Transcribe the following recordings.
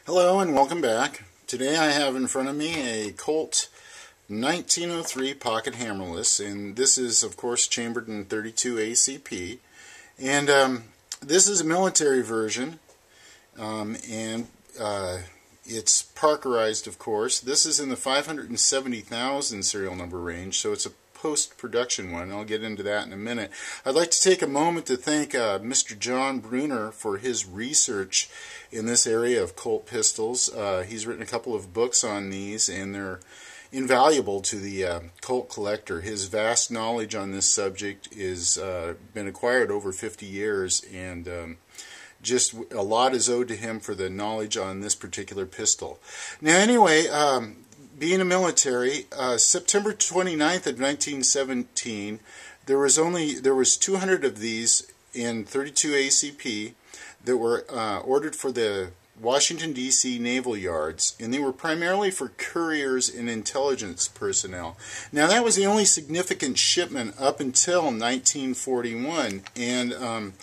Hello and welcome back. Today I have in front of me a Colt 1903 Pocket Hammerless, and this is of course chambered in 32 ACP, and this is a military version, and it's Parkerized, of course. This is in the 570,000 serial number range, so it's a post-production one. I'll get into that in a minute. I'd like to take a moment to thank Mr. John Bruner for his research in this area of Colt pistols. He's written a couple of books on these, and they're invaluable to the Colt collector. His vast knowledge on this subject is been acquired over 50 years, and just a lot is owed to him for the knowledge on this particular pistol. Now anyway, being a military, September 29th of 1917, there was 200 of these in 32 ACP that were ordered for the Washington, D.C. naval yards, and they were primarily for couriers and intelligence personnel. Now that was the only significant shipment up until 1941, and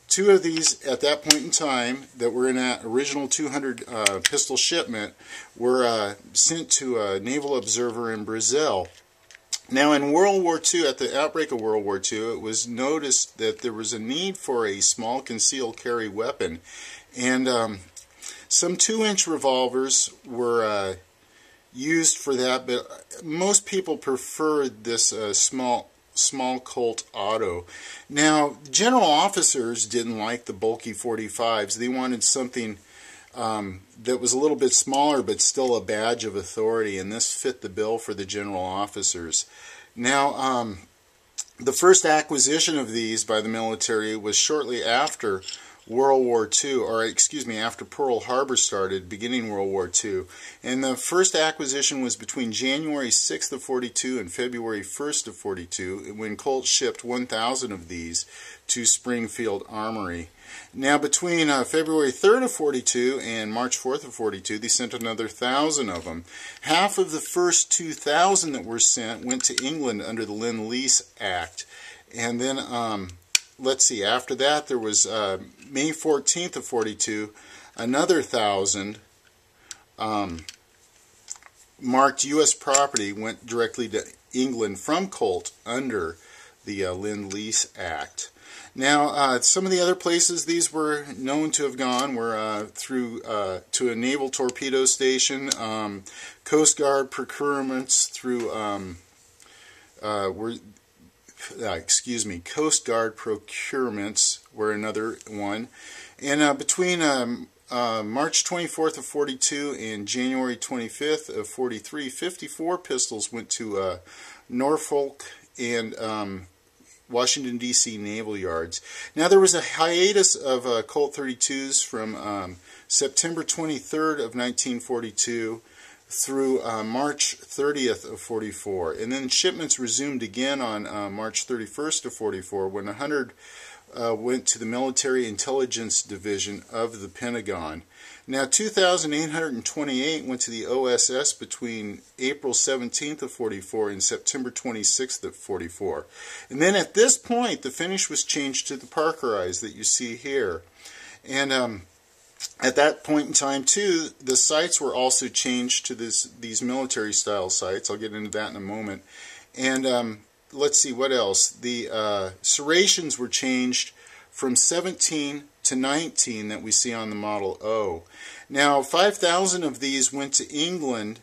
two of these at that point in time that were in that original 200 pistol shipment were sent to a naval observer in Brazil. Now in World War II, at the outbreak of World War II, it was noticed that there was a need for a small concealed carry weapon, and some 2-inch revolvers were used for that, but most people preferred this small Colt Auto. Now, general officers didn't like the bulky 45s. They wanted something that was a little bit smaller but still a badge of authority, and this fit the bill for the general officers. Now, the first acquisition of these by the military was shortly after World War II, or excuse me, after Pearl Harbor started, beginning World War II. And the first acquisition was between January 6th of 42 and February 1st of 42, when Colt shipped 1,000 of these to Springfield Armory. Now between February 3rd of 42 and March 4th of 42, they sent another 1,000 of them. Half of the first 2,000 that were sent went to England under the Lend-Lease Act. And then let's see, after that there was May 14th of 42, another 1,000 marked U.S. property went directly to England from Colt under the Lend-Lease Act. Now, some of the other places these were known to have gone were through to a naval torpedo station, Coast Guard procurements through Coast Guard procurements were another one. And between March 24th of 42 and January 25th of 43, 54 pistols went to Norfolk and Washington, D.C. naval yards. Now there was a hiatus of Colt 32s from September 23rd of 1942 through March 30th of 44, and then shipments resumed again on March 31st of 44 when 100 went to the Military Intelligence Division of the Pentagon. Now 2,828 went to the OSS between April 17th of 44 and September 26th of 44. And then at this point the finish was changed to the Parkerized that you see here. And at that point in time too, the sights were also changed to these military style sights. I'll get into that in a moment. And let's see what else. The serrations were changed from 17 to 19 that we see on the Model O. Now 5,000 of these went to England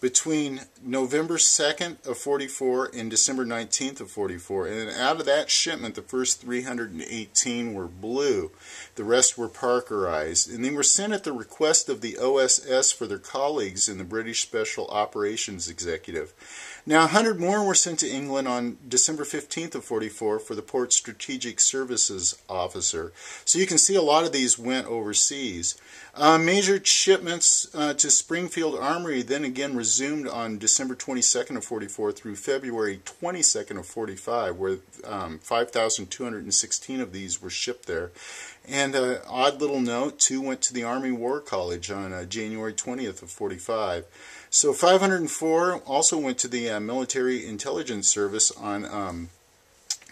between November 2nd of 44 and December 19th of 44. And out of that shipment, the first 318 were blue. The rest were Parkerized. And they were sent at the request of the OSS for their colleagues in the British Special Operations Executive. Now 100 more were sent to England on December 15th of 44 for the Port Strategic Services Officer. So you can see a lot of these went overseas. Major shipments to Springfield Armory then again resumed on December 22nd of 44 through February 22nd of 45, where 5,216 of these were shipped there. And odd little note, 2 went to the Army War College on January 20th of 45. So 504 also went to the Military Intelligence Service on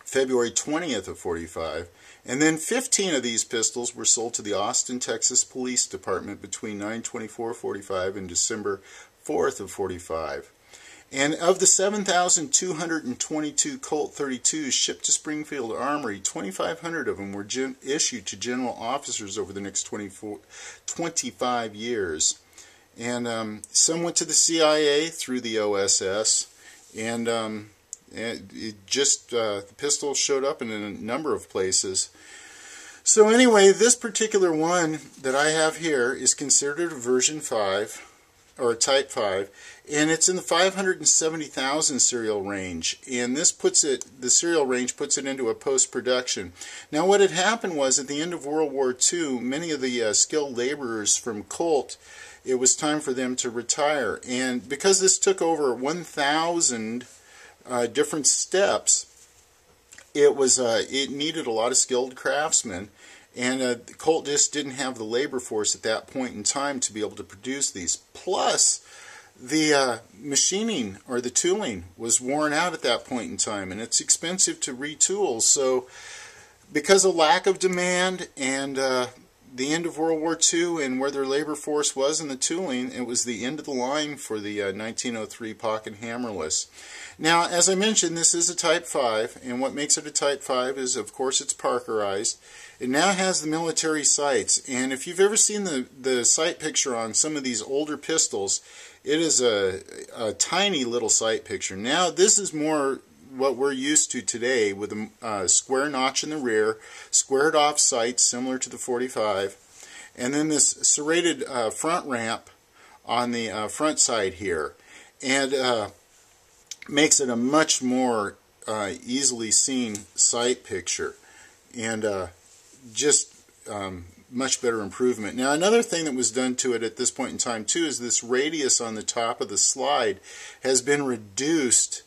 February 20th of 45. And then 15 of these pistols were sold to the Austin, Texas Police Department between 9/24/45 and December 4th of 45. And of the 7,222 Colt 32s shipped to Springfield Armory, 2,500 of them were issued to general officers over the next 25 years. And some went to the CIA through the OSS, and the pistol showed up in a number of places. So anyway, this particular one that I have here is considered a version 5, or a Type 5, and it's in the 570,000 serial range, and this puts it, the serial range puts it into a post-production. Now what had happened was, at the end of World War II, many of the skilled laborers from Colt, it was time for them to retire, and because this took over 1,000 different steps, it needed a lot of skilled craftsmen, and Colt just didn't have the labor force at that point in time to be able to produce these. Plus, the machining or the tooling was worn out at that point in time, and it's expensive to retool. So, because of lack of demand and the end of World War II and where their labor force was in the tooling, it was the end of the line for the 1903 Pocket Hammerless. Now, as I mentioned, this is a Type 5, and what makes it a Type 5 is, of course, it's Parkerized. It now has the military sights, and if you've ever seen the sight picture on some of these older pistols, it is a tiny little sight picture. Now, this is more what we're used to today, with a square notch in the rear, squared off sights similar to the 45, and then this serrated front ramp on the front side here, and makes it a much more easily seen sight picture, and just much better improvement. Now, another thing that was done to it at this point in time too is this radius on the top of the slide has been reduced,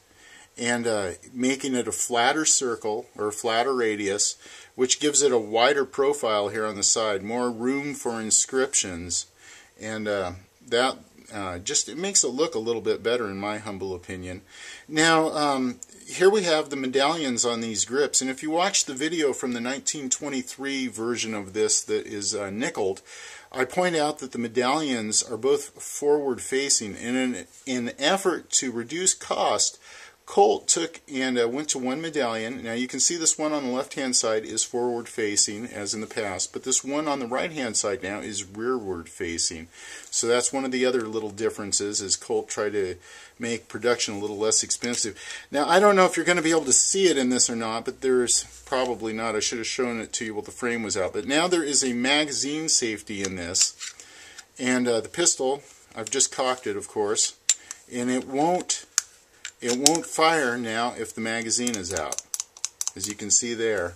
and making it a flatter circle, or a flatter radius, which gives it a wider profile here on the side, more room for inscriptions, and that it makes it look a little bit better, in my humble opinion. Now, here we have the medallions on these grips, and if you watch the video from the 1923 version of this that is nickeled, I point out that the medallions are both forward facing, and in an effort to reduce cost, Colt took and went to one medallion. Now you can see this one on the left hand side is forward facing, as in the past, but this one on the right hand side now is rearward facing. So that's one of the other little differences, is Colt tried to make production a little less expensive. Now, I don't know if you're going to be able to see it in this or not, but there's probably not. I should have shown it to you while the frame was out. But now there is a magazine safety in this, and the pistol, I've just cocked it, of course, and it won't fire now if the magazine is out, as you can see there.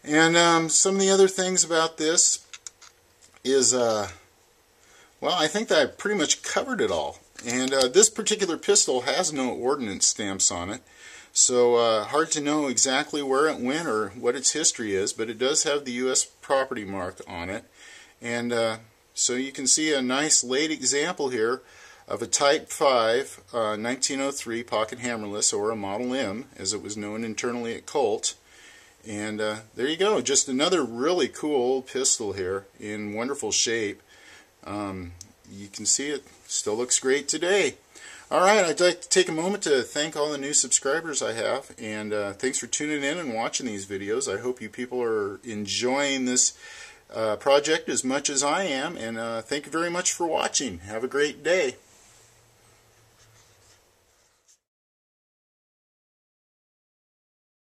And some of the other things about this is, well, I think that I pretty much covered it all. And this particular pistol has no ordnance stamps on it, so hard to know exactly where it went or what its history is, but it does have the U.S. property mark on it. And so you can see a nice late example here of a Type 5 1903 Pocket Hammerless, or a Model M, as it was known internally at Colt. And there you go, just another really cool pistol here in wonderful shape. You can see it still looks great today. Alright, I'd like to take a moment to thank all the new subscribers I have, and thanks for tuning in and watching these videos. I hope you people are enjoying this project as much as I am, and thank you very much for watching. Have a great day.